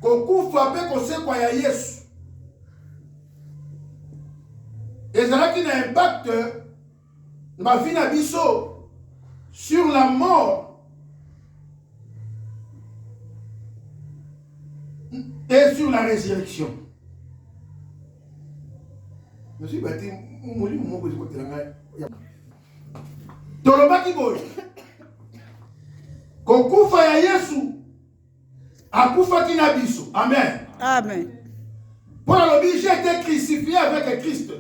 kokufa pe kosekwa ya Yesu ezalaki na impact ma vie na biso sur la mort et sur la résurrection. Monsieur Bati, moli mo ko ko telanga tolobaki boy kokufa ya Yesu akufa na biso. Amen. Amen. Pour l'objet, j'ai été crucifié avec Christ.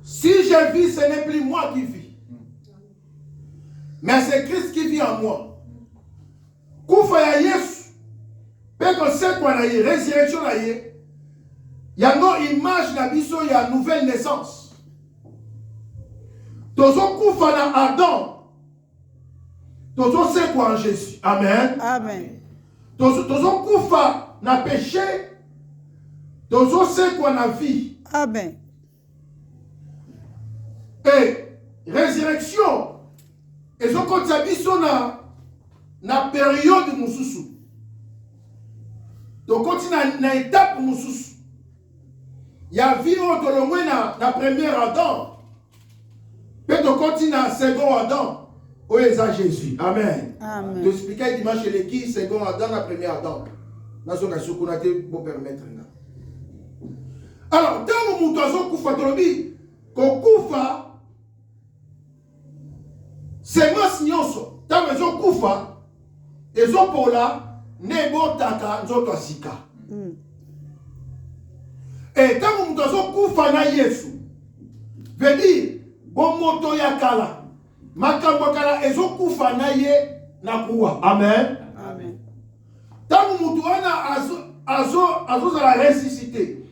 Si je vis, ce n'est plus moi qui vis, mais c'est Christ qui vit en moi. Kufa ya Yesu, pe ko se kwa na ye, résurrection na ye, yango image na biso ya nouvelle naissance. Tozo kufa na Adam, tozo se kwa en Jésus. Amen. Amen. Tozo kufa na péché, tozo se kwa na vie. Amen. Et résurrection, et ce qu'on biso na période mususu. Donc quand na étape mususu. Il y a vie au na première Adam. Puis to continue na second Adam. Où est Jésus? Amen. Amen. Tu expliquer dimanche les qui second Adam na premier Adam. Na so na sukunate pour permettre là. Alors, dans le mutuazo kufa tolobi, ko kufa c'est moi nyonso. Dans le kufa ezopola nebotaka nzoto asika. Et quand nous avons kufa na Yesu, veut dire bon moto ya kala, makambo kala ezokufa na ye na kuwa. Amen. Amen. Tant que nous azo la ressuscité.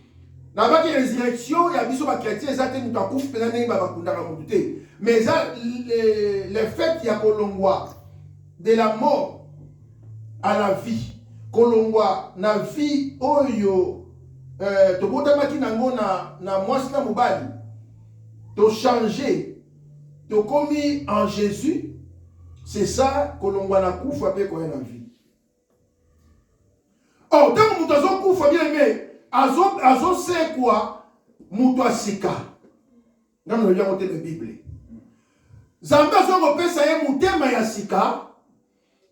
Na ba ki résurrection ya biso ba chrétien ezate nous takufa pena ngi ba bakunda ka mutu. Mais le fait ya kolongwa de la mort à la vie, kolongwa na vie oyo tobotamaki nango na mwasi na mobali, to changer, to commis en Jésus, c'est ça kolongwa na kufa pe koya na vie. Oh, tant que mutu azo kufa bien aimé, azo se quoi mutu asika. Ngam no yango te na Bible. Zamba azo kopesa ye mutema ya sika,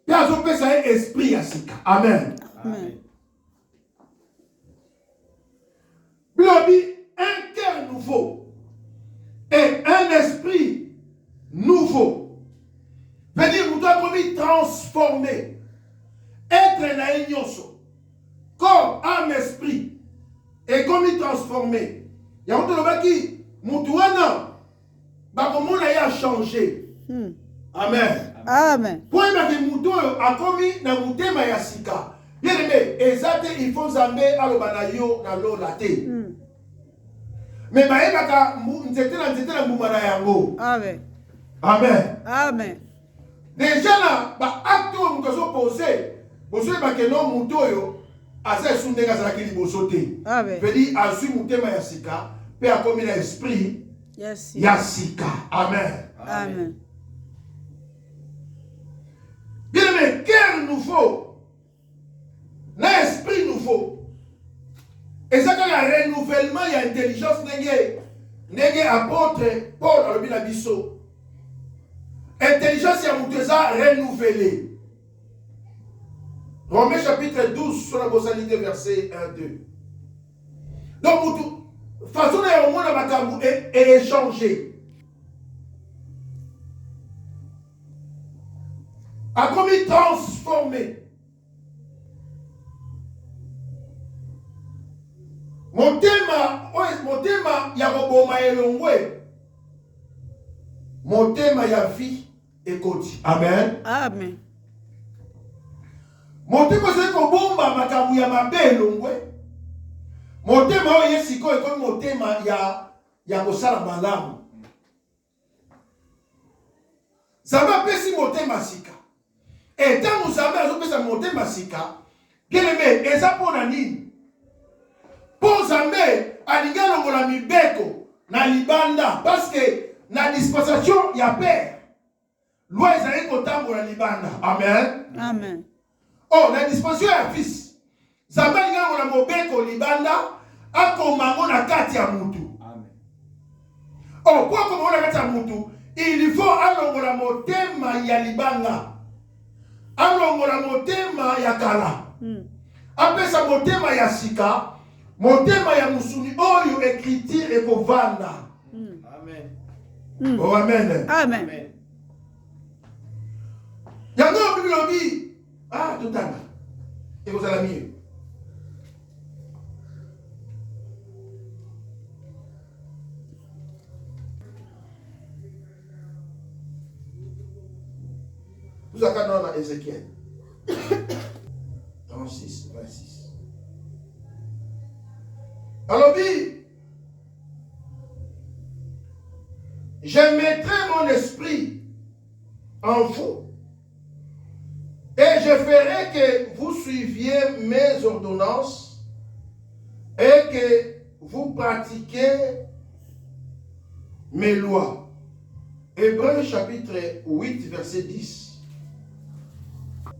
pe azo pesa ye esprit ya sika. Amen. Amen. Un cœur nouveau et un esprit nouveau. Veut dire, vous doit être transformé. Être naïnyoso. Corps, âme, esprit. Et comme il transformé. Il y a un autre qui, Moutouana, Bakomona y a changé. Amen. Amen. Pour que Moutou a commis na Moutema Yasika. Bien aimé, exact, il faut zambe alobanayo na lo laté. Mais maïbaka nzete na moumana yango. Amen. Amen. Amen. Déjà là, ba acte où nous posé, boso ba que non mutoyo, asa sunde ga zaki liboso te. Amen. Veut dire asu mutema ya sika, pe a commis l'esprit. Yes. Ya sika. Amen. Amen. Bien aimé, cœur nouveau, l'esprit nouveau. Et ça, quand il y a renouvellement, il y a intelligence, n'est apôtre Paul a le biso. Intelligence, il y a mouteza renouvelée. Romains chapitre 12, sur la bossalité, verset 1-2. Donc, façon de monde à est échangé. A commis transformé. Motema ya koboma elongwe. Motema ya vie ekoti. Amen. Amen. Motema se kobomba makamu ya mabe elongwe. Motema oyo yesiko ekomi motema ya kosala malamu. Zamba pesi motema sika. Et tant que Zamba azopesa motema sika, bien aimé, eza pona nini? Pour Zambé, alinga longola mibeko na libanda parce que na dispensation ya père. Loi ezali kotambola libanda. Amen. Amen. Oh, la dispensation ya fils. Zambali nga na mobeko libanda akomango na kati ya mutu. Amen. Oh, kwa komango na kati ya mutu, il faut alongola motema ya libanga. Alongola motema ya kala. Apesa motema ya sika, motema ya musuni oyo écriture ekovanda. Amen. Oh, amen. Amen. Yango bilobi. Ah, tutanga. Et vous allez mieux. Nous avons dans Ézéchiel 36, 26. Alors, je mettrai mon esprit en vous et je ferai que vous suiviez mes ordonnances et que vous pratiquiez mes lois. Hébreux chapitre 8, verset 10.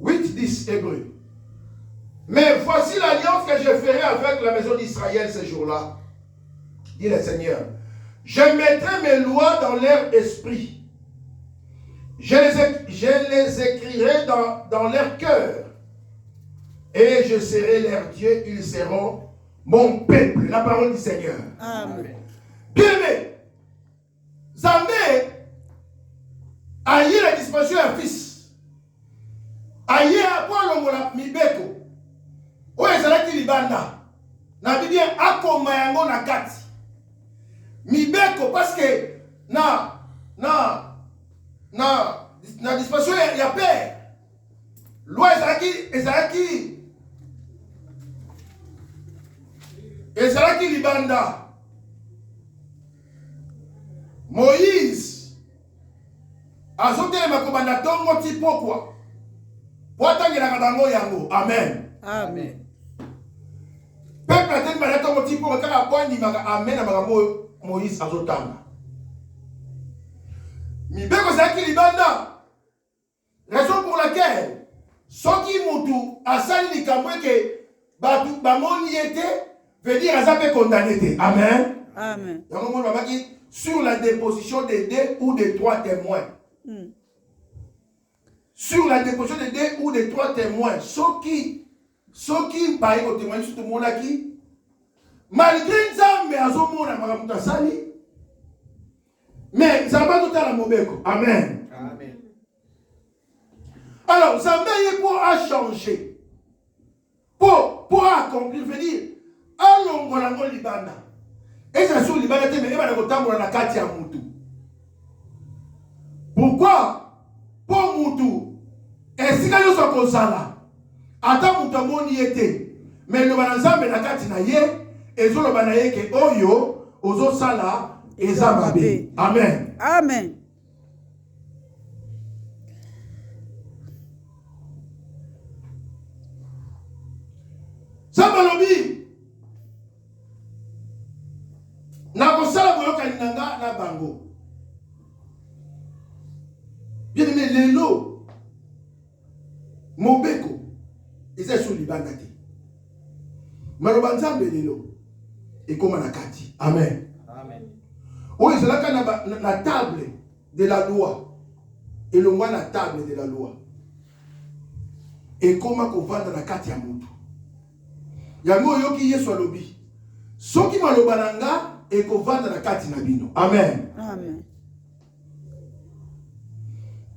8, 10, Hébreux. Mais voici l'alliance que je ferai avec la maison d'Israël ce jour-là, dit le Seigneur. Je mettrai mes lois dans leur esprit. Je les écrirai dans leur cœur. Et je serai leur Dieu, ils seront mon peuple. La parole du Seigneur. Amen. Bien-aimé, Zambé a eu la dispensation à fils. Aye apa longola mibeko oyo ezalaki libanda na bibie akoma yango na kati mibeko parce que na dispensation ya père loi ezalaki libanda. Moïse azotelema kobanda tongo ti pokwa amen. Amen. Peuple a tellement de temps pour que la poigne amen à Moïse azotanga. Mi beko zaki libanda. Raison pour laquelle soki mutu asali likambo ke batu bamoni ete veut dire azape condamné. Amen. Amen. Donc on va dire sur la déposition de 2 ou de 3 témoins. Sur la déposition de 2 ou de 3 témoins, ceux qui parlent au témoignage sur tout le monde qui, malgré Nzambe azomona makambo tasali, mais Nzambe totala mobeko. Amen. Amen. Alors Nzambe pour a changer, pour accomplir, veut dire alongola ngo libanda. Et ça sur libanda te mais eba kotambola na kati ya mutu. Pourquoi? Pour mutu esika yo so kozala ata mutu amoni ete mais le banzambe na kati na ye ezoloba na ye ke oyo ozosala eza mabe. Amen. Amen. Sabalobi na kosala boyokani nanga na bango. Bien aimé, lelo mobeko eza sur libanda te. Maloba nzambe lelo ekoma na kati. Amen. Amen. Oyo ezalaka na table de la loi. Elongwa na table de la loi. Ekoma kovanda na kati ya mutu. Yango yoki Yesu alobi. Soki maloba nanga ekovanda na kati na bino. Amen. Amen.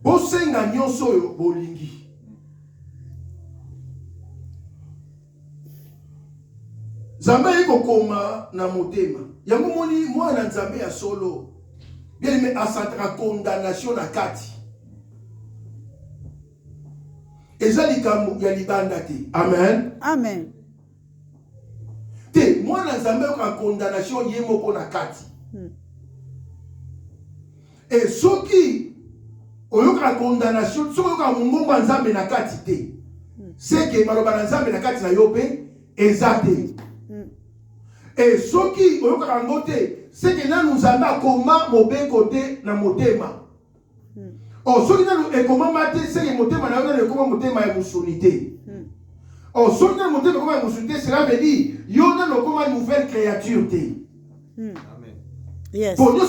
Bosenga nyonso oyo bolingi. Nzambe yiko koma na motema. Yango moni mwana Nzambe ya solo. Bien aimé asantaka condamnation na kati. Eza likambo ya libanda te. Amen. Amen. Te mwana Nzambe yoka condamnation ye moko na kati. Et soki oyoka condamnation soki oyoka mungomba Nzambe na kati te. C'est que maloba na Nzambe na kati na yo pe eza te. Et soki oyoka ngote c'est que nanu Nzambe akoma mobeko te na motema. Oh soki nanu ekoma mate c'est que motema na yo ekoma motema ya musuni te. Oh, son na monté comme musulté, cela veut dire yo na comme une nouvelle créature té. Amen. Yes. Pour nous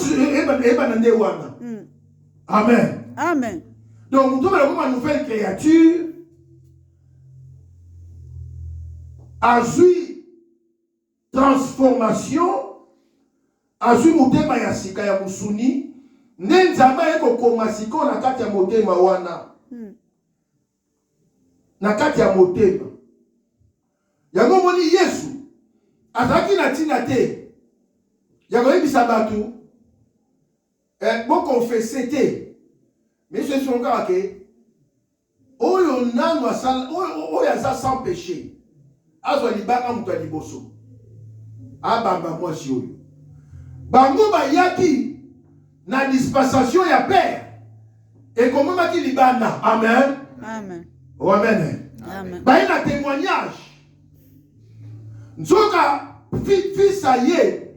Amen. Amen. Donc nous sommes comme une nouvelle créature. Azui transformation, azui motema ya sika ya musuni, nenzamba eko komasiko na kati ya motema wana. Na kati ya motema. Yango moni Yesu azaki na tina te. Yango ebisa batu bo confesser te. Mais ce sont gars que oyo nanu asala oyo aza sans péché. Azo libanga mutu liboso. Abamba mwasi oyo. Bango bayaki na dispensation ya père. Et comment maki libanda. Amen. Amen. Oh, amen. Amen. Baye na témoignage. Nzoka fils aye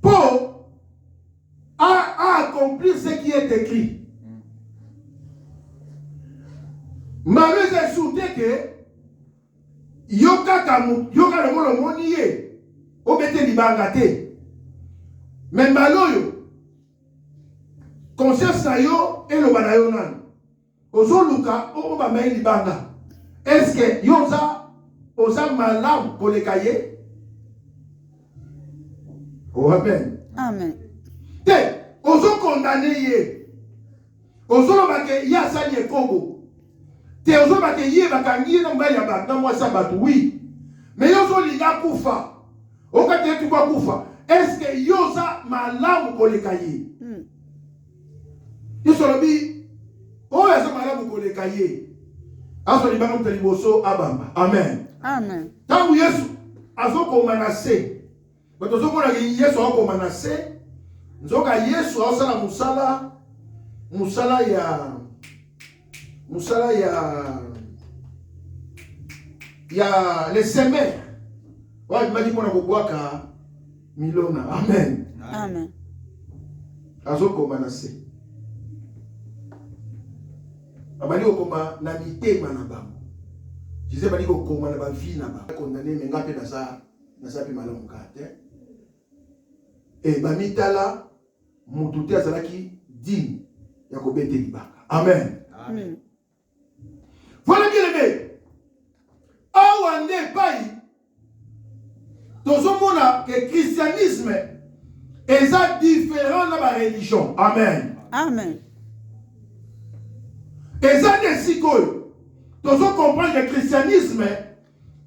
pour accomplir ce qui est écrit. Malheureusement, c'est surtout que yoka le molo moni ye obete libanga te. Mais maloyo conscience na yo eloba na yo nani. Ozoluka oba mai libanga. Est-ce que yoza oza malamu koleka ye? Oh, amen. Amen. Te ozo condamné ye. Ozoloba ke ya sali ekobo. Te ozoba ke ye bakangi na mbali ya bat na mwasa bat oui. Mais yozo linga kufa. Okate tu kwa kufa. Est-ce que yoza malamu koleka ye? Yosolobi o yaza malamu koleka ye. Aso libanga mutali boso abamba. Amen. Amen. Tangu Yesu azokoma na se. Bato zokona ke Yesu akoma na se. Nzoka Yesu asala musala ya les semeurs. Ouais, m'a dit qu'on a beaucoup milona. Amen. Amen. Azoko manase. Abali okoma na mitema na bango. Je sais pas dire okoma na ba vie na ba. Condamné mais ngapé na sa pe malamu kate. Et ba mitala mututi azalaki digne ya kobete libaka. Amen. Amen. Voilà qui est le awande pai tozomona que christianisme est différent de la religion. Amen. Amen. Et ça des sikoyo tozo comprendre que christianisme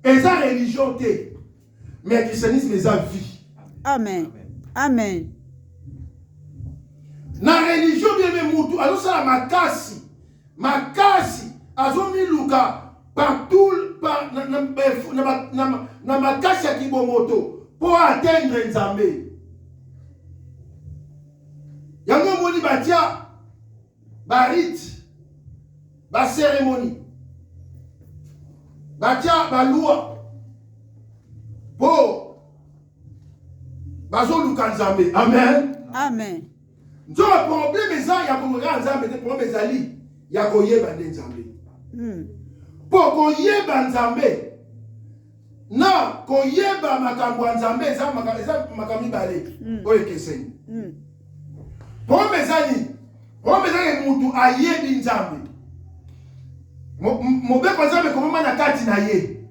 est la religion té. Mais christianisme est la vie. Amen. Amen. Na religion bien même mutu azo sala makasi azo miluka partout na makasi ya kibomoto pour atteindre Nzambe. Yango moni batia ba rite ba cérémonie batia ba loi pour bazo luka Nzambe. Amen. Amen. Nzo problème eza ya komoka Nzambe te problème ezali ya koyeba nde Nzambe. Pour koyeba Nzambe na koyeba makambo ya Nzambe eza makambo mibale oyo ekeseni. Problème ezali mutu ayebi Nzambe. Mobeko Nzambe komema na kati na ye.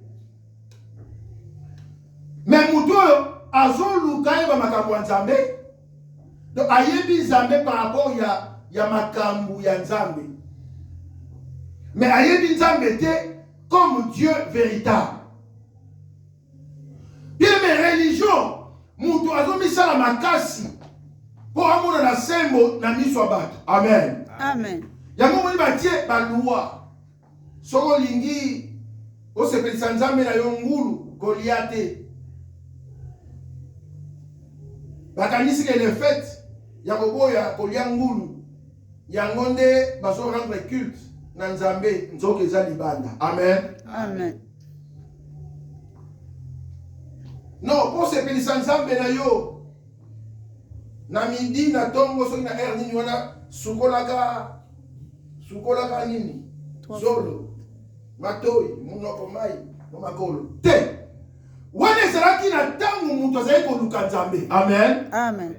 Mais mutu oyo azoluka yeba makambo ya Nzambe. Donc ayebi Nzambe par rapport ya makambo ya Nzambe. Mais ayebi Nzambe te comme Dieu véritable. Bien mais religion, mutu azomisala makasi pour amona na sembo na miso bato. Amen. Amen. Yango moni batie ba loi. Soko lingi o sepelisa Nzambe na yo ngulu Goliath. Bakanisi ke le fait ya koboya kolia ngulu yango nde baso rendre culte na Nzambe nzoka eza libanda. Amen. Amen. Non, pour sepelisa Nzambe na yo na midi na tongo soki na air nini wana sukolaka nini zolo matoi munoko mai makolo te wana ezalaki na ntango moto azali koluka nzambe. Amen. Amen.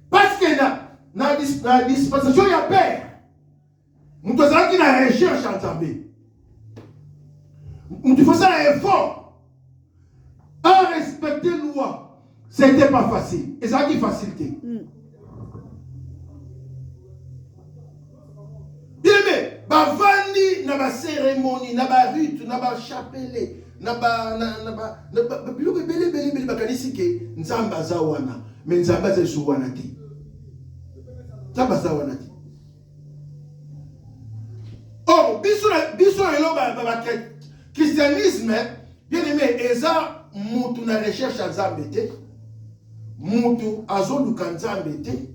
Parce que na dispensation ya père moto azalaki na recherche ya nzambe, moto faisait un effort à respecter loi. C'était pas facile. Ezalaki facilité. Bavandi na ba cérémonie, na ba rite, na ba chapelet, na ba biloko bele bakanisi ke nzambe aza wana, mais nzambe aza su wana te. Nzambe aza wana te. Oh, biso elo ba christianisme, bien aimé, eza mutu na recherche ya nzambe te. Mutu azoluka nzambe te,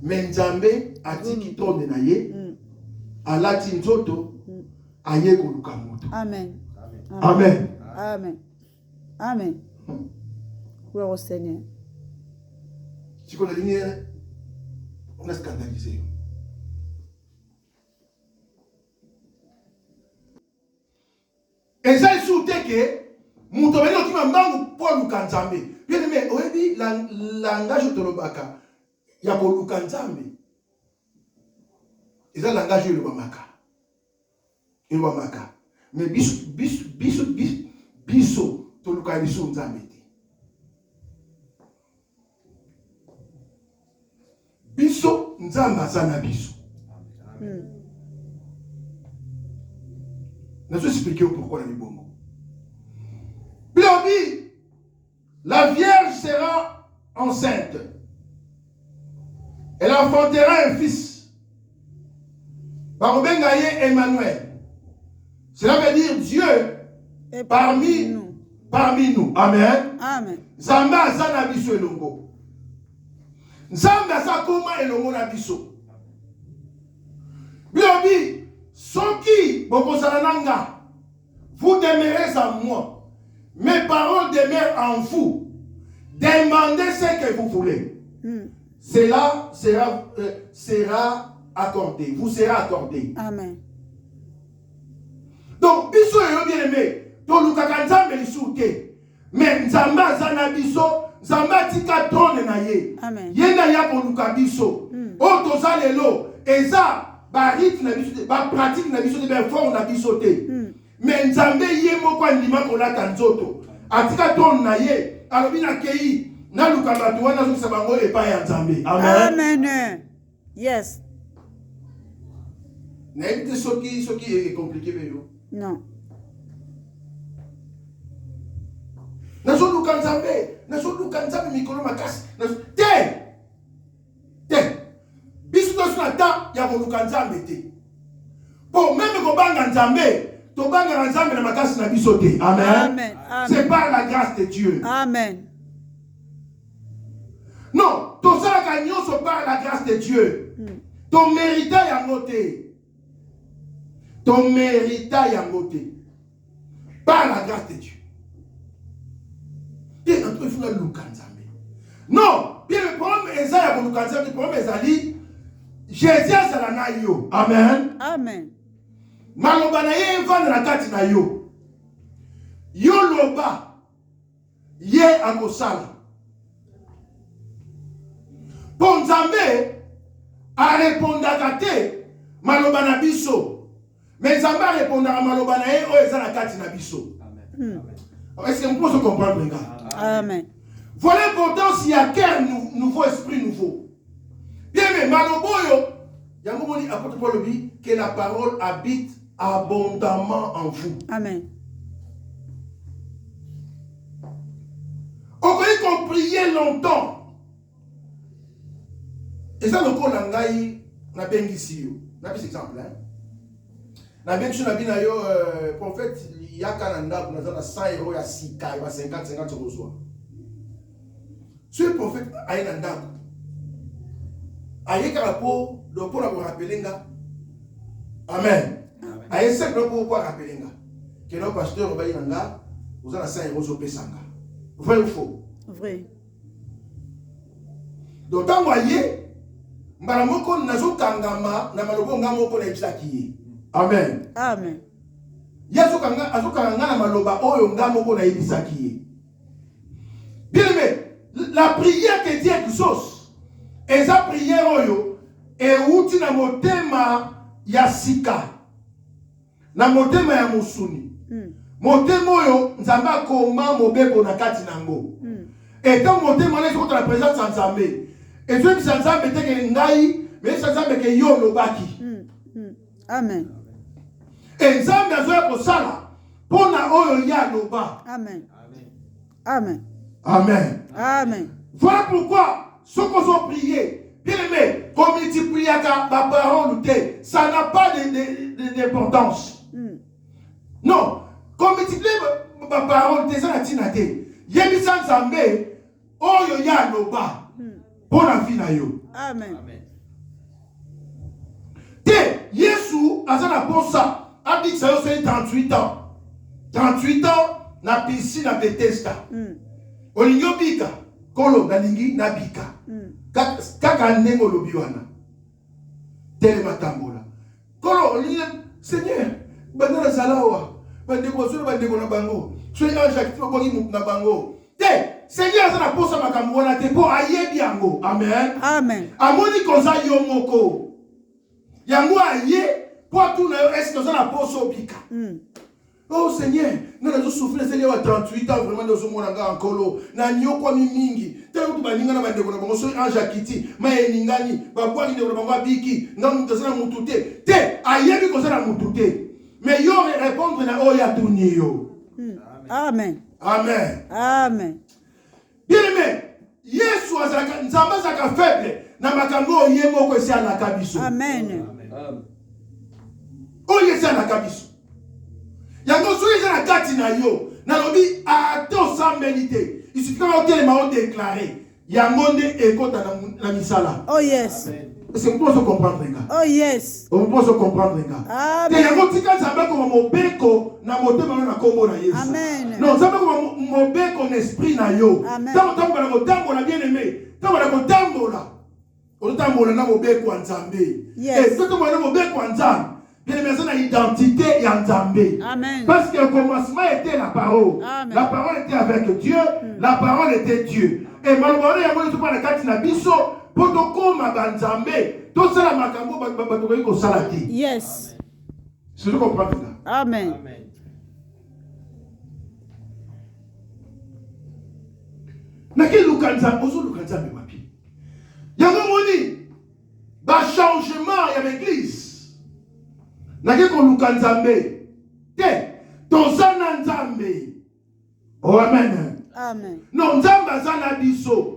mais nzambe atiki tonde na ye. Alati nzoto aye koluka moto. Amen. Amen. Amen. Amen. Gloire au Seigneur. Si on a lumière, on a scandalisé. Et ça est sous que moto beno ki mambangu Paul Kanzambe. Bien aimé, oyebi langage tolobaka ya koluka nzambe. Et ça langage le bamaka. Il bamaka. Mais biso toluka biso nzambe te. Biso nzamba sana biso. Je vais expliquer pourquoi la Bible. Bilobi, la Vierge sera enceinte. Elle enfantera un fils. Barobengaye Emmanuel. Cela veut dire Dieu parmi nous. Amen. Amen. Zamba zana biso elongo. Zamba sa koma elongo na biso. Bilobi, Soki Bokosalananga, vous demeurez en moi. Mes paroles demeurent en vous. Demandez ce que vous voulez. Cela sera accordé. Vous sera accordé. Amen. Donc, biso est bien aimé. Donc, nous avons dit que mais Nzamba zana biso, Nzamba tika trône na ye. Amen. Yena ya koluka biso. O toza lelo, eza ba rite na biso, ba pratique na biso, ba forme na biso te. Mais Nzambe ye moko andima kolata nzoto. Atika trône na ye, alobi na kei, na luka bato wana zo sabango epa ya Nzambe. Amen. Amen. Yes. Na évite soki est compliqué beyo. Non. Nazo luka Nzambe mikolo makasi. Te. Biso to suna ta ya koluka Nzambe te. Bon, même ko banga Nzambe, to banga Nzambe na makasi na biso te. Amen. Amen. C'est par la grâce de Dieu. Amen. Non, to sala ka nyonso par la grâce de Dieu. To mérita yango te. To mérita yango te. Par la grâce de Dieu. Bien, entre il faut la luka Nzambe. Non, bien le problème est ça ya koluka Nzambe, le problème est ali Jésus azala na yo. Amen. Amen. Maloba na ye evanda na kati na yo. Yo loba. Ye akosala. Po Nzambe arepondaka te maloba na biso. Mais Nzambe arepondaka maloba na ye oyo eza na kati na biso. Amen. Est-ce que vous pouvez comprendre, les gars? Amen. Voilà l'importance, il y a cœur nouveau, esprit nouveau. Bien, mais Maloboyo, il y a un moment où apôtre Paul dit que la parole habite abondamment en vous. Amen. On connaît qu'on priait longtemps. Et ça, le coup, on a bien ici. On a bien cet exemple. On a bien dit que prophète, il y a Canada, on a 100 euros, il y a 6 cas, il y a 50 euros. Ce prophète a un andako. Aye karapo, le pour la rappeler. Amen. Aye sec le pour rappeler. Que le pasteur va y aller, vous avez 100 euros au Pesanga. Vrai ou faux? Vrai. Donc, tant voyez, Malamoko nazo kangama, na maloko ngamoko na itlaki. Amen. Amen. azokanga na maloba oyo nga moko na yebisaki ye. Bien aimé, la prière que Dieu exauce, et sa prière oyo euti na motema ya sika, na motema ya musuni. Motema oyo nzambe akoma mobeko na kati nango. Et tant motema na contre la présence de Nzambe. Et Dieu dit Nzambe te ke ngai, mais Nzambe ke yo lobaki. Amen. Et Nzambe azoya kosala pona oyo ya loba. Amen. Amen. Amen. Amen. Voilà pourquoi ceux qui ont prié, bien aimé, comme multiplier la parole, ça n'a pas d'importance. Non, comme multiplier la parole, ça n'a pas d'importance. Yemisan Zambé, oyo ya loba, pour la vie na yo. Amen. Te, Yesu, azana pour ça, a dit que ça y 38 ans. 38 ans, na piscine à Bethesda. Olingo bika, kolo na lingi na bika. Kaka nengo lobi wana. Tele matambola. Kolo olingo Seigneur, bandana zalawa, bandeko solo bandeko na bango. Soy ange actif okoki mutu na bango. Te, Seigneur azana posa makambo wana te po ayebi yango. Amen. Amen. Amoni koza yo moko. Yango aye po tuna yo est kozana poso bika. Oh Seigneur, nous avons souffert de 38 ans, vraiment, nous sommes en colo. Nous avons mingi. Tel que nous avons dit, nous avons dit, ange akiti, maye ningani, babwa ni nous avons biki, nous avons dit, mutute. Te, ayebi ko ça mutute. Mais yo répondre na oya tuni yo. Amen. Amen. Amen. Bien aimé, Yesu azaka nzamba zaka faible na makambo yemo ko esi ala kabiso. Amen. Oye esi ala kabiso. Yango soyez à la kati na yo. Nalobi a to sans mériter. Il suffit que les mains déclaré. Yango ne écoute na misala. Oh yes. C'est pour se comprendre les gars. Oh yes. On peut se comprendre les gars. Amen. Yango tika zamba ko mobeko na motema na kombo na Yesu. Amen. Non, zamba ko mobeko na esprit na yo. Amen. Tango na kotambo na bien aimé. Tango na kotambo la. Otambo na mobeko Nzambe. Yes. Et tout na mobeko Nzambe. Bien aimé, c'est l'identité ya Nzambe. Amen. Parce que le commencement était la parole. Amen. La parole était avec Dieu. La parole était Dieu. Et malheureusement, il y a pas de carte na biso pour to koma banzambe. Tout ça la makambo ba ko salati. Yes. C'est ce qu'on comprend là. Amen. Naki lukanza, ozo lukanza be wapi. Yango moni ba changement ya l'église. Naki ko lukanzambe. Te, tozana nzambe. Oh amen. Amen. Non, nzambe azana biso.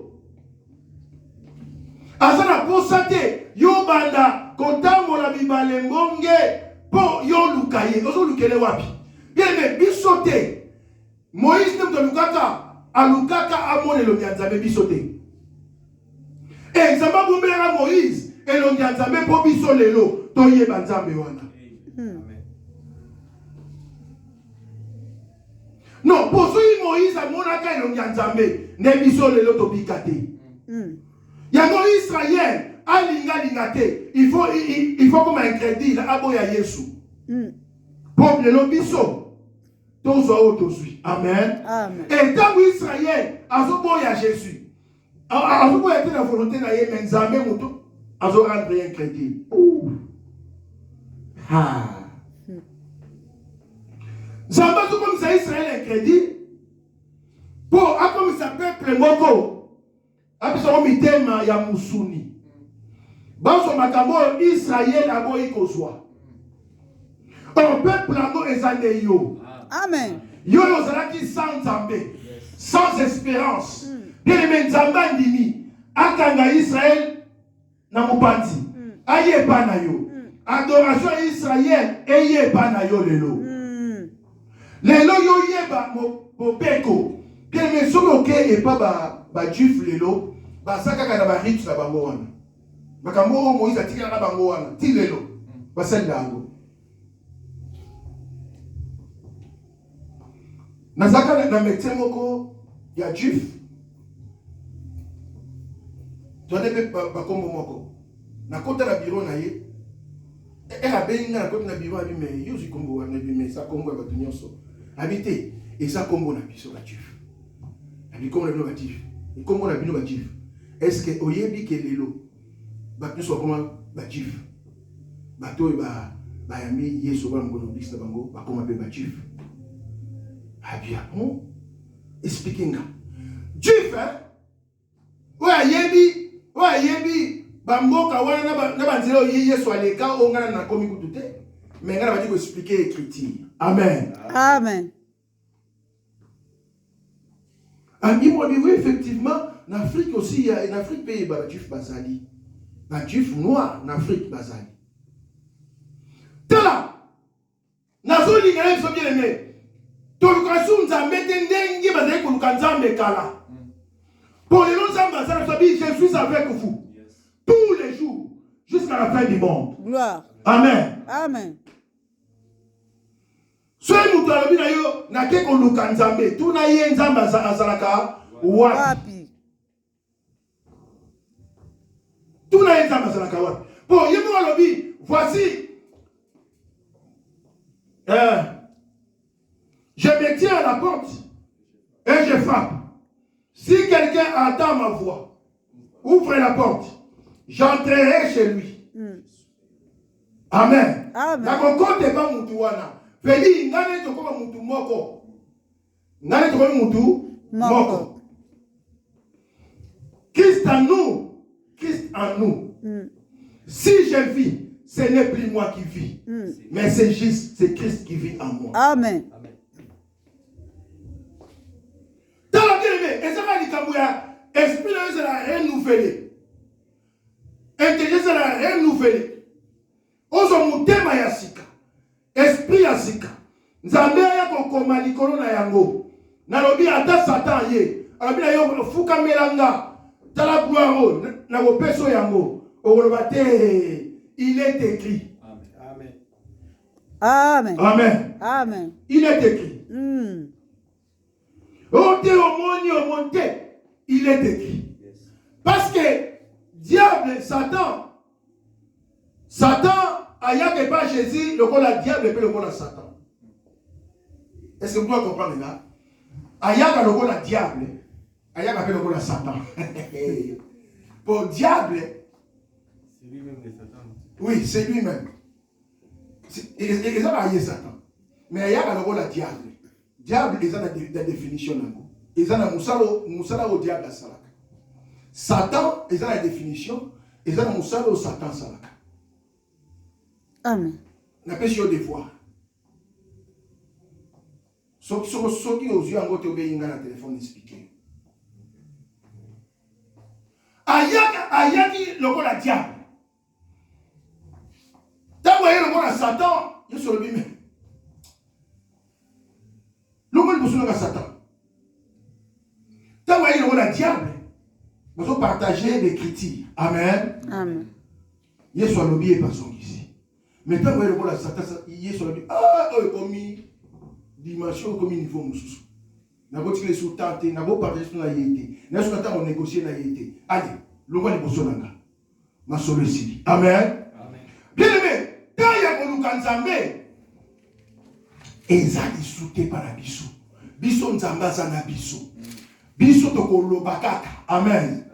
Azana posate yo banda kotambola bibale mbonge po yo lukaye. Ozo lukele wapi. Bien mais biso te. Moïse nem de lukaka alukaka amone lo nzambe biso te. Et nzamba bombela Moïse et lo nzambe po biso lelo toyeba nzambe wana. Non, pour ceux qui Moïse a monaka elongi nzambe ne biso lelo to bikate. Yango Israël alinga te. Il faut comme un crédit la aboya Yesu. Pour lelo biso tozo auto suit. Amen. Amen. Et tant Israël azoboya Jésus. Azoboya te la volonté na ye mais nzambe muto azo rendre un crédit. Nzambe comme ça Israël un crédit pour comme ça peuple moko abiso mitema ya musuni baso makambo Israël aboyi kozwa un peuple ango ezane yo. Amen. Yo ozalaki sans Nzambe sans espérance bien aimé Nzambe ndimi akanga Israël na mopanzi ayeba na yo adoration à Israël eyeba na yo lelo. Lelo yo yeba mobeko. Bien mais soki oke et pas ba juif lelo basaka kana ba rite na bango wana. Makambo o Moïse atikala na bango wana. Ti lelo basali yango. Nazaka na médecin moko ya juif. Tone pe ba kombo moko. Na kota na bureau na ye. E a benga na kota na bureau abi me yo zikombo wana bi bien-aimé, ça comme moi, habité, et ça comme on a pu sur la juif. Et comme on a pu sur juif. Et comme on a pu sur juif. Est-ce que oyebi que lelo, bah nous sommes comment bah juif. Bah toi bah yami yeso ba ngono bis na bango bah comment be bah juif. Ah bien bon. Expliquez-nga. Juif hein. Ouais yebi bamboka wana na banzelo yeso aleka ongana na komi kutute. Mais on va dire expliquer l'écriture. Amen. Amen. Oui, effectivement, en Afrique aussi, il y a en Afrique pays bah juif bazali. Bah juif noir en Afrique bazali. Tala. Nazo lingana so bien aimé. Tolukasu nzambe ndengi bazali koluka nzambe kala. Pour les gens bazali so bien je suis avec vous. Tous les jours jusqu'à la fin du monde. Gloire. Amen. Amen. Soki mutu alobi na yo nake koluka nzambe tuna ye nzambe azalaka wapi tuna ye nzambe azalaka wapi po ye moko alobi voici je me tiens à la porte et je frappe. Si quelqu'un entend ma voix, ouvre la porte, j'entrerai chez lui. Amen. Nakokote ba mutu wana. Feli ngane tokoma mutu moko. Ngane tokoma mutu moko. Christ en nous. Christ en nous. Si je vis, ce n'est plus moi qui vis. Mais c'est juste, c'est Christ qui vit en moi. Amen. Dans la bien-aimée, et ça va dire que l'esprit de Dieu l'a renouvelé. Intelligence l'a renouvelé. Ozo mutema ya sika. Esprit ya sika. Nzambe ya kokoma likolo na yango. Nalobi ata Satan ye. Alobi na yo fuka melanga. Tala gloire na bopeso yango. Okoloba te. Il est écrit. Amen. Amen. Amen. Amen. Il est écrit. Au monte. Il est écrit. Parce que diable, Satan, ayake pas Jésus, le la diable et le la Satan. Est-ce que vous pouvez comprendre là? Ayaka le la diable, ayaka le la Satan. Pour diable, c'est lui-même le Satan. Oui, c'est lui-même. Il a Satan. Mais ayaka le la diable. Diable, il a la définition. Il a la au diable salaka. Satan, il a la définition. Il a la au Satan salaka. Amen. On appelle sur des voix. Ceux qui aux yeux en côté obéissent dans le téléphone expliqué. Ayaki le la diable. T'as voyé le la Satan, il est sur le bimé. Le mot de Satan. T'as voyé le la diable. Nous allons partager l'écriture. Amen. Amen. Il est sur le biais par son ici. Mais quand vous voyez le Satan, il est sur le biais. Ah, il est comme dimension, comme niveau moussou. N'a pas tiré sous tente, n'a pas partagé sur la yété. N'a pas négocié la yété. Allez, le roi de Bosonanga. Ma sollicite. Amen. Bien aimé, quand il y a un Kanzambe, ezali souté par la bisou. Bisou nzambaza na bisou. Bisou tokolo bakaka. Amen.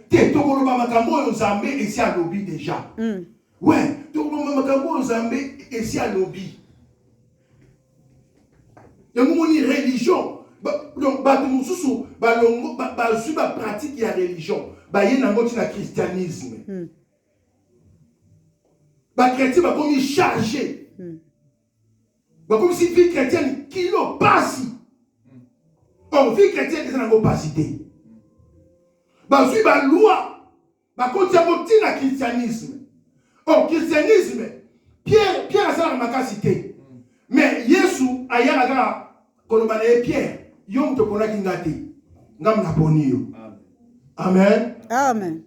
Te tokolo makambo nzambe esi a lobby déjà. Ouais, tokolo makambo nzambe esi a lobby. Il y a une religion. Donc, il y a une pratique de la religion. Il y a un christianisme. Les chrétiens sont comme chargés. Comme si vie chrétienne, qui n'ont pas si. Or, vie chrétienne, ils n'ont pas cité. Il y a une loi. Il y a un christianisme. Or, christianisme, Pierre a sa cité. Mais Yesu, ayana kolobana Pierre, yom to kona kingati, ngam na poni yo. Amen. Amen.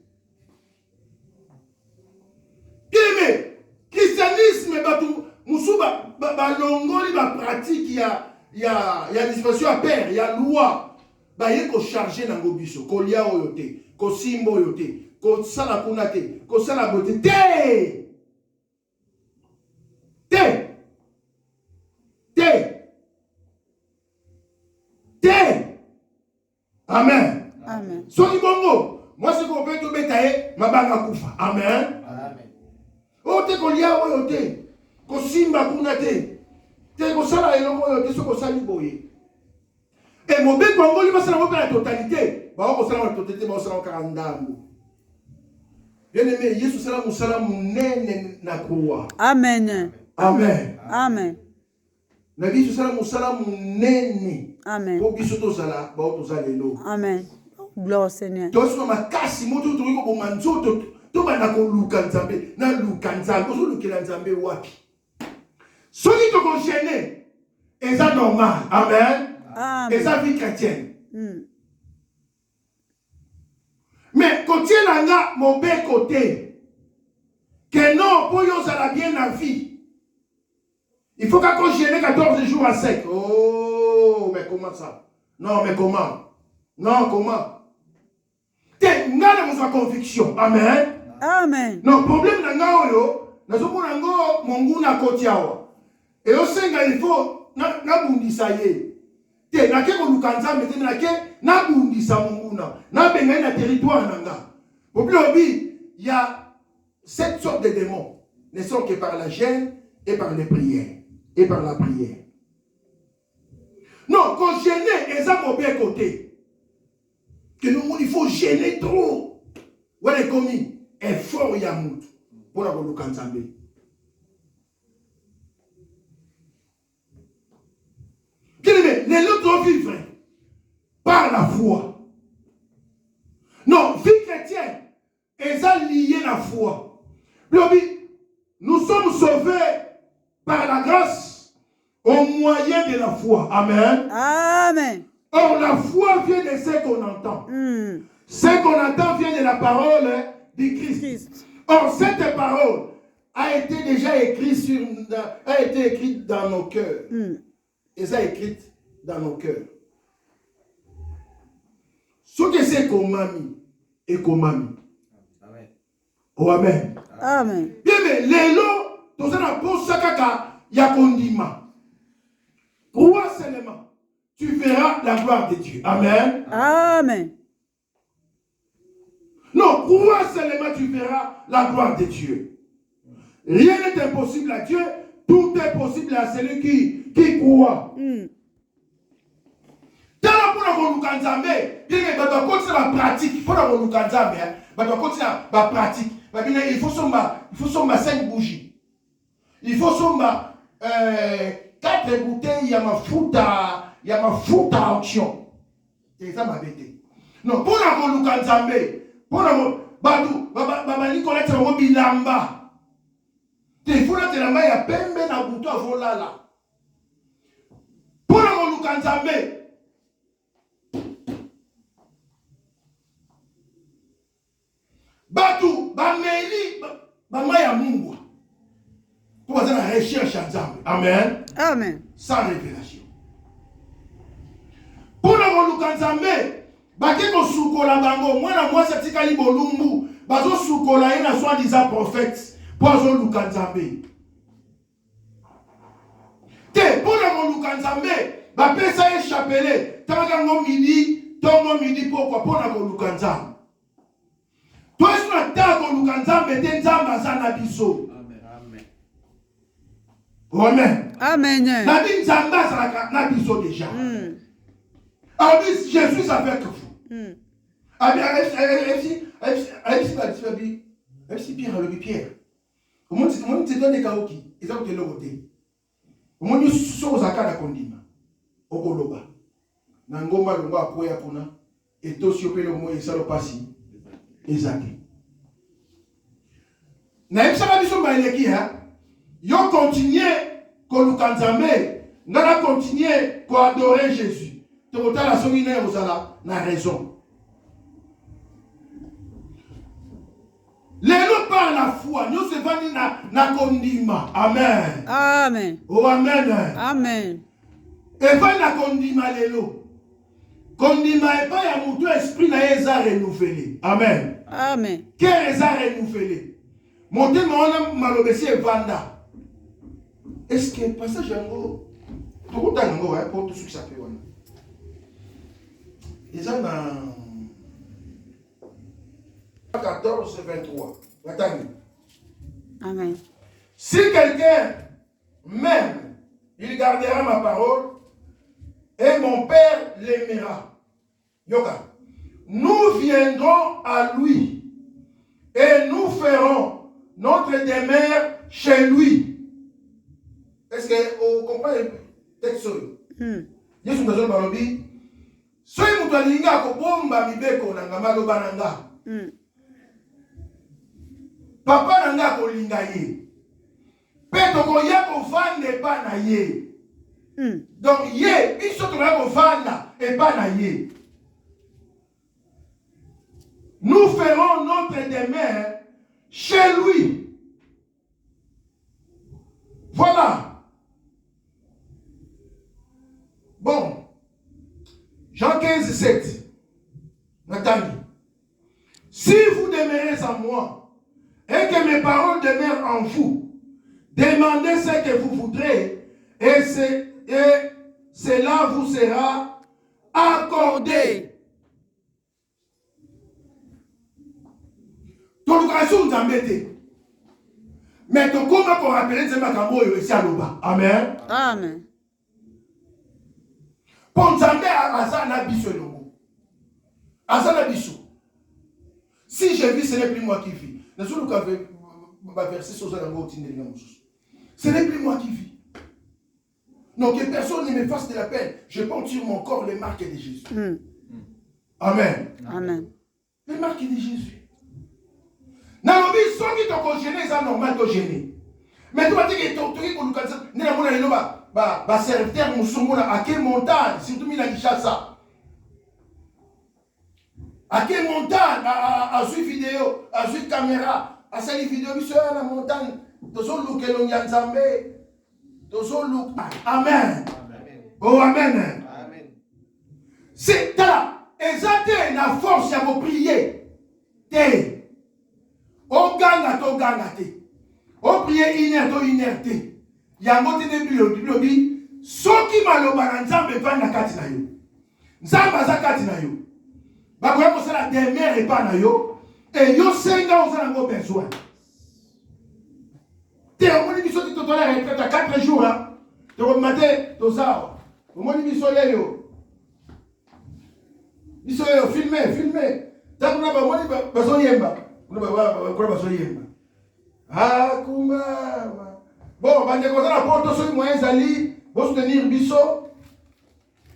Bien, christianisme batu musuba longoli ba pratique ya dispensation à père, ya loi. Ba ye ko charger na ngobiso, ko lia oyote, ko simbo yote, ko sala kunate, ko sala bote te. Amen. Amen. Soki bongo, moi c'est qu'on peut tout betailler, ma banga kufa. Amen. Amen. O te kolia oyo te, ko simba kuna te, te ko sala elongo oyo te, so ko sali boye. Et mon bec bongo li basala mo la totalité, ba ko sala la totalité, ba ko sala karandambo. Bien aimé, Yesu sala musala munene na kuwa. Amen. Amen. Amen. Na biso sala musala munene. Amen. Po biso to sala, ba to sala elo. Amen. Gloire au Seigneur. To so makasi moto to ko manzoto. To bana ko luka nzambe na luka nzambe ozo lukela nzambe wapi soki to ko gêner eza normal. Amen. Amen. Eza vie chrétienne. Mais côté nanga mauvais côté que non pour yo ça la bien la vie il faut qu'on gêner 14 jours à sec. Oh mais comment ça? Non mais comment? Non comment? T'es ngana mo sa conviction. Amen. Amen. Non, problème na nga oyo, nazomona ngo mongu na koti awa. Et au senga il faut na bundisa ye. Te na ke ko lukanza mete na ke na bundisa mongu na benga na territoire na nga. Obi, il y a 7 sortes de démons. Ne sont que par la gêne et par les prières et par la prière. Non, quand gêner et ça mauvais côté. Que nous il faut gêner trop. Ouais les commis. Effort ya mutu pour la koluka nzambe. Les autres vivent par la foi. Non, vie chrétienne est liée à la foi. Nous sommes sauvés par la grâce au moyen de la foi. Amen. Amen. Or, la foi vient de ce qu'on entend. Ce qu'on entend vient de la parole du Christ. Or, cette parole a été déjà écrite dans nos cœurs. Et ça écrite dans nos cœurs. Ce que c'est komami et komami. Amen. Oh amen. Amen. Bien mais lelo tozana posa kaka ya kondima. Crois seulement, tu verras la gloire de Dieu. Amen. Amen. Non, crois seulement, tu verras la gloire de Dieu. Rien n'est impossible à Dieu, tout est possible à celui qui croit. Tala pour la kolukanzambe, bien que bato continue la pratique, pour la kolukanzambe, bato continue la pratique. Il faut somba 5 bougies. Il faut somba 4 bouteilles, il y a ma fout à auction. C'est ça ma bête. Non, pour la kolukanzambe, pour la badou, babali connaître le bilamba. Il faut la telamba ya pembe na buto avolala. Pour la kolukanzambe. Batu, bameli, bamaya mungu. Pour faire la recherche à Nzambe. Amen. Amen. Sans révélation. Pour la koluka Nzambe, bake ko sukola bango, mwana mwasi atikali bolumbu, bazo sukola ye na soi-disant prophète, pour azo luka Nzambe. Te, pour la koluka Nzambe, bapesa ye chapele, tamakango midi, tongo midi pourquoi pour la koluka Nzambe. Toi, tu as tant qu'on nous Nzambe te Nzambe azana biso. Amen. Amen. Amen. La vie Nzambe azana biso déjà. Alors Jésus avec vous. Ah bien, si Pierre le Pierre. Au moins tu donnes des kaoki. Ils ont été le côté. Au moins nous sommes à la condima. Au Koloba. Nangoma longo apoya kuna. Et aussi au pelo mo isalo pasi. Exact. Na ebisaka biso maeleki ha. Yo continuer koluka Nzambe, ngana continuer ko adorer Jésus. Tokotala soki na ozala na raison. Lelo par la foi, nous se vani na kondima. Amen. Amen. Oh amen. Amen. Et va na kondima lelo. Kondima et pas ya mutu esprit na eza renouvelé. Amen. Amen. Cœur eza renouvelé. Monter mon malobesi et vanda. Est-ce que passage yango tout le temps yango pour tout ce que ça fait wana. Ils ont un 14, 23. Attendez. Amen. Si quelqu'un m'aime, il gardera ma parole et mon Père l'aimera. Yoka. Nous viendrons à lui et nous ferons notre demeure chez lui. Est-ce que vous comprenez le texte? Yesu ndazolo balobi soki mutu alingi akobomba mibeko na ngama loba na nga papa na nga akolinga ye mpe tokoya kovanda epa na ye. Donc ye biso tokoya kovanda epa na ye. Nous ferons notre demeure chez lui. Voilà. Bon, Jean 15, 7. Nathalie. Si vous demeurez en moi et que mes paroles demeurent en vous, demandez ce que vous voudrez et cela vous sera accordé. Tolukasu nzambete. Mais to koma ko rappeler nzamba kambo yo esi aloba. Amen. Amen. Pour nzambe azana biso longo. Azana biso. Si je vis, ce n'est plus moi qui vis. Ce n'est plus moi qui vis. Donc que personne ne me fasse de la peine. Je porte sur mon corps les marques de Jésus. Amen. Amen. Les marques de Jésus. Nalobi soki toko gêner ça normal to gêner. Mais tu vas dire que toki ko lukanza nina mona lelo ba serviteur musungu na ake montagne surtout mina Kinshasa. Ake montagne a suivi vidéo, a suivi caméra, a sali vidéo biso na montagne tozo lukelo nyanzambe. Tozo luk. Amen. Oh amen. Amen. C'est là exactement la force ya ko prier. Te o ganga to ganga te. O prier inerté. Yango te ne bilobi. Soki maloba na nzambe vanda kati na yo. Nzambe aza kati na yo. Bakoya kosala demeure epa na yo. Et yo senga ozala ngo besoin. Te omoni biso ti totola retraite à 4 jours là. Te remate tozawa. Omoni biso yeyo. Biso yeyo filmer. Takuna ba moni baso yemba. Ah, kumba. Bon, bande ko na poto so moyen zali, bo soutenir biso.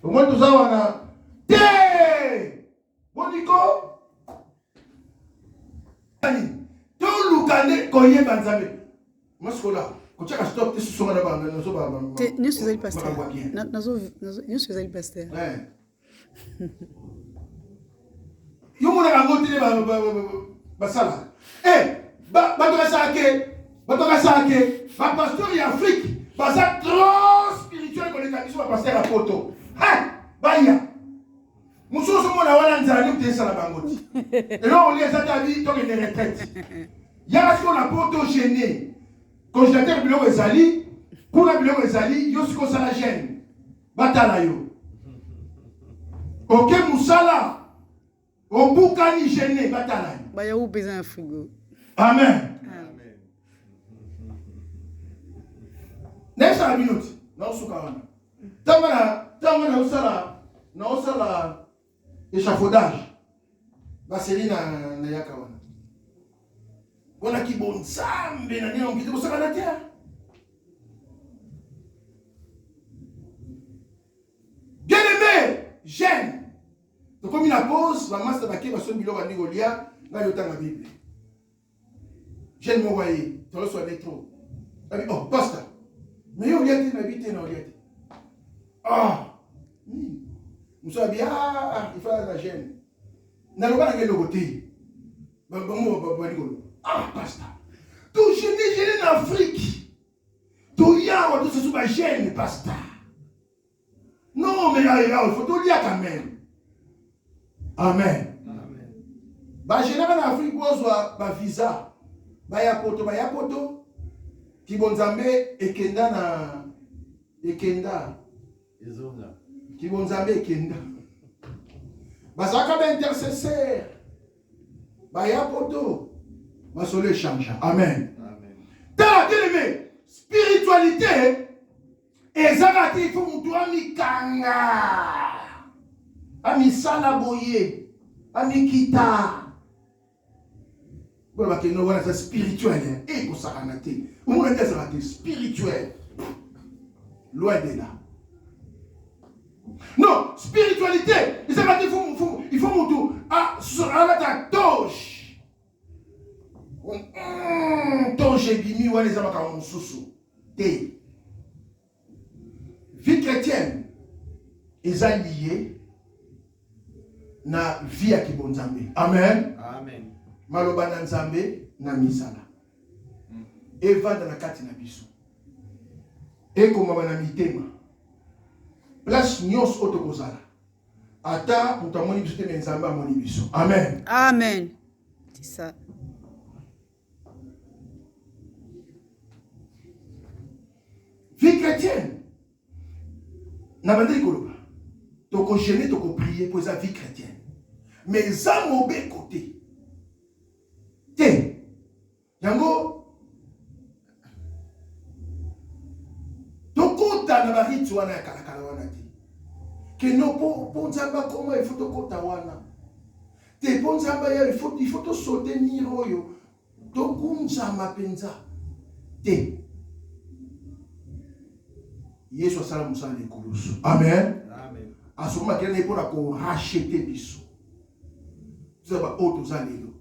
Au moins tout ça wana. Té! Boniko. Ani. To lukane ko yemba nzambe. Maskola. Ko chaka stop te so na banga no so ba. Nous sommes les pasteurs. Nous sommes les pasteurs. Yo mona kango tele basala. Batoka sake, pasteur en Afrique, basa trop spirituel qu'on est habitué à pasteur à poto. Baya. Mousso so mona wana nzala ni tesa la bangoti. Et là on les a tabi donc une retraite. Ya ce qu'on a poto gêné. Congélateur biloko ezali, pour la biloko ezali, yo siko sala gêne. Batala yo. OK musala. Au bukani gêné batala. Baya ou besoin un frigo. Amen. Amen. Next minute. Non soukawana. Tamana usala échafaudage. Baseli na yakawana. Bona ki bon sambe na nino ngiti bosaka na terre. Bien-aimé, jeune. Donc comme il a pause, la masse de baké va se bilo à Nigolia, là il y a la Bible. Jeune me voyez, tu reçois des trop. Oh, pasteur. Mais il y a des habité dans le ah, nous sommes bien, il faut la jeune. N'a pas la côté. Ah, pasteur. Tout jeune en Afrique. Tout y a, tout ce soit jeune, pasteur. Non, mais il faut tout lire quand même. Amen. Amen. Bah, général en Afrique, on a visa. Baya poto. Kibonzambe ekenda na ekenda. Ezonga. Kibonzambe ekenda. Bazaka ba intercesseur. Baya poto. Basole change. Amen. T'as bien spiritualité. Ezakati il faut mutu amikanga. Amisala boye. Amikita. Voilà que nous voilà spirituel. Et pour ça ranaté. On a des spirituel. Loin de là. Non, spiritualité. Il faut mutu à la touche. Touche bimi ou les amaka mususu. Té. Vie chrétienne, ils sont liés na vie à Kibonzambe. Amen. Amen. Maloba na Nzambe na misala. Eva na kati na biso. Eko mama na mitema. Place nyos otokozala. Ata mutamoni biso te Nzambe amoni biso. Amen. Amen. C'est ça. Vie chrétienne. Nabandeli koloba. Toko gêner, toko prier pour sa vie chrétienne. Mais ça mauvais côté. Tiens. Yango. Toko ta na bari tuana ya kalakala wana te. Que non pour nzamba comment il faut toko ta wana. Te pour nzamba ya il faut te sauter niroyo. Toko nzamba penza. Te. Yesu asala musala lekulusu. Amen. Amen. Asoma kene pour qu'on rachète biso. Ça va autre zalelo.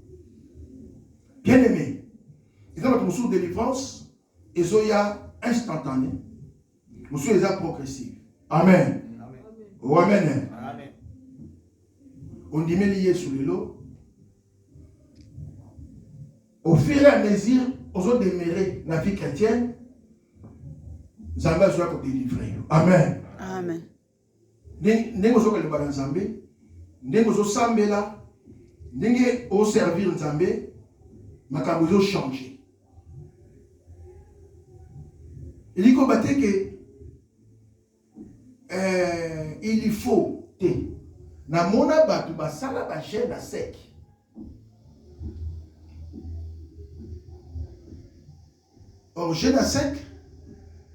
Bien aimé. Ils ont notre sous délivrance et zoya instantané. Monsieur les a progressif. Amen. Amen. Oh, amen. Amen. On dit mais lié sous le lot. Au fur et à mesure, on a demeuré dans la vie chrétienne. Zamba soit côté livré. Amen. Amen. Ndenge ozoka le bana Nzambe, ndenge ozosambela, ndenge o servir Nzambe, makambo zo changer. Il faut battre que il faut te na mona batu basala ba jeune à sec. Or jeune à sec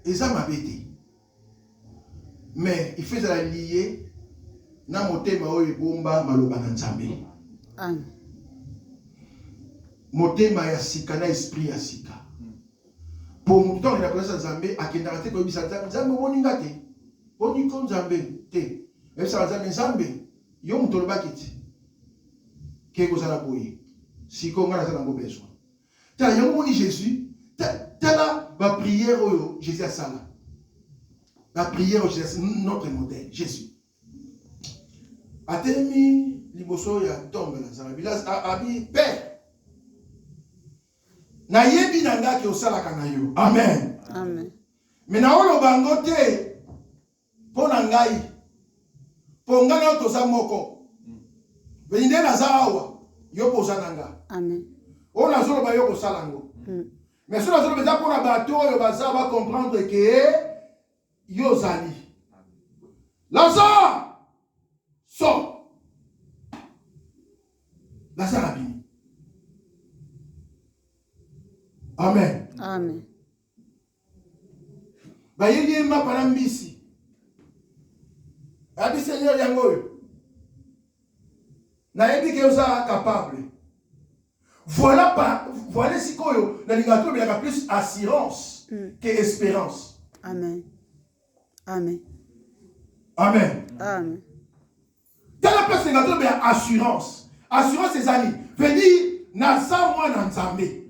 ils ont m'abêté. Mais il fait la lier na motema oyo bomba maloba na Nzambe. Amen. Motema ya sika na esprit ya sika. Pour mon temps il a connaissance Nzambe akenda te ko bisa Nzambe moninga te. Oni ko Nzambe te. Et ça Nzambe yo mutoloba kiti. Ke ko sala boye. Siko ngala sala ngo besoin. Ta yo moni Jésus, ta la prière oyo Jésus a sala. La prière, c'est notre modèle, Jésus. Atemi, liboso ya tombe na Zarabilas, abi père. Na yebi nanga ki osala kanayo. Amen. Amen. Mais na olo bangote, po nangai, po ngana otoza moko. Veninde na zawa, yo poza nanga. Amen. On zolo ba yo kosala ngo. Mais sur la zolo beza pona bato yo baza ba comprendre que Yozali. Lazare sort. Lazare a béni. Amen. Amen. Bayeli ma panambisi. Abi Seigneur yangoyo. Na yebi ke oza capable. Voilà sikoyo na lingato il y a plus assurance que espérance. Amen. Amen. Amen. Amen. Dans la place de bien assurance. Assurance c'est ça. Veut dire naza moi na Nzambe.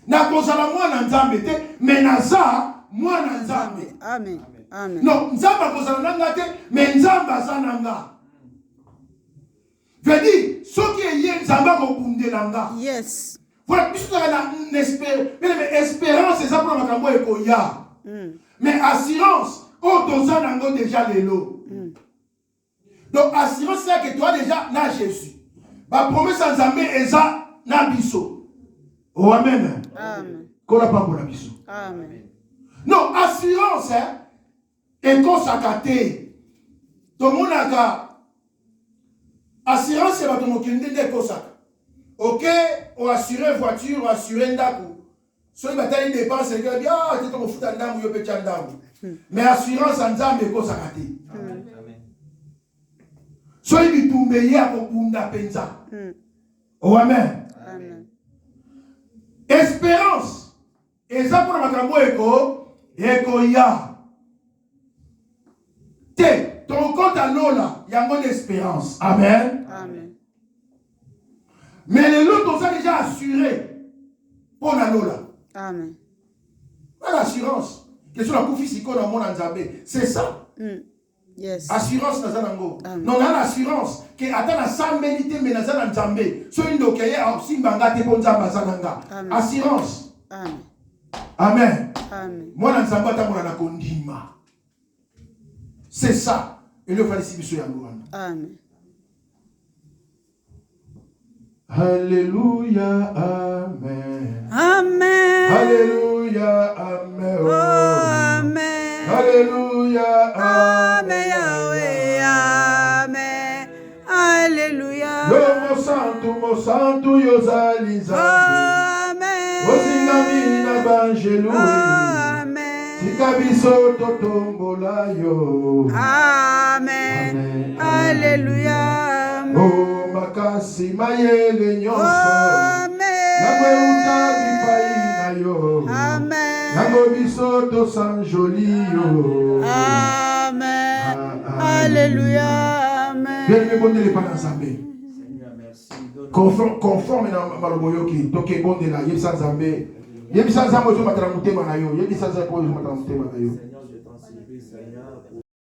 Na kozala moi na Nzambe te, mais naza moi na Nzambe. Amen. Amen. Non, Nzamba kozala nanga te, mais Nzamba za nanga. Veut dire ce qui est lié Nzamba ko bundelanga. Yes. Voilà, puisque on a espérance c'est ça pour makambo ekoya. Mais assurance oh, dans un angle déjà l'élo. Donc, assurance, c'est que toi déjà, na Jésus. Ma promesse en Zambé est ça, na biso. Oh, amen. Amen. Qu'on n'a pas pour la biso. Amen. Non, assurance, hein, est consacrée. Tout le monde a assurance ya bato mokili nde ekosaka. Ok, on assure voiture, on assure ndako. Soki batali dépense eke bien tete kofuta ndambu yo pe tia ndambu. Mais assurance ya Nzambe ekosaka te. Soki bitumba ye akobunda penza. Oh amen. Espérance. Eza mpona makambo ekoya. Te, ton compte à Lola, il y a une espérance. Amen. Amen. Mais les lots, on s'est déjà assuré pour la Lola. Amen. L'assurance. Question la koufi siko dans mon Nzambe. C'est ça. Yes. Assurance dans Zanango. Non, on a l'assurance que attend la 100 minutes mais dans Nzambe. So une dokaye a aussi banga te bon Nzamba Zananga. Assurance. Amen. Amen. Amen. Moi Nzamba ta mona na kondima. C'est ça. Et le fallait si biso yango. Amen. Alléluia, amen. Amen. Alléluia, amen. Oh. Amen. Alléluia, Amen. Yahweh, amen. Alléluia. Mo santo, yozali Nzambe. Amen. Ozingami na banjelu. Amen. Sikabiso totombola yo. Amen. Alléluia. Oh, makasi mayele nyonso. Amen. Nangwe utabi pai na yo. Amen. Nango biso to sanjoli yo. Amen. Alléluia. Amen. Bien bondele pa na Nzambe. Conforme na malobo yoki toke bondela yebisa Nzambe. Yebisa Nzambe ozo matala mutema na yo. Yebisa Nzambe ozo matala mutema na yo.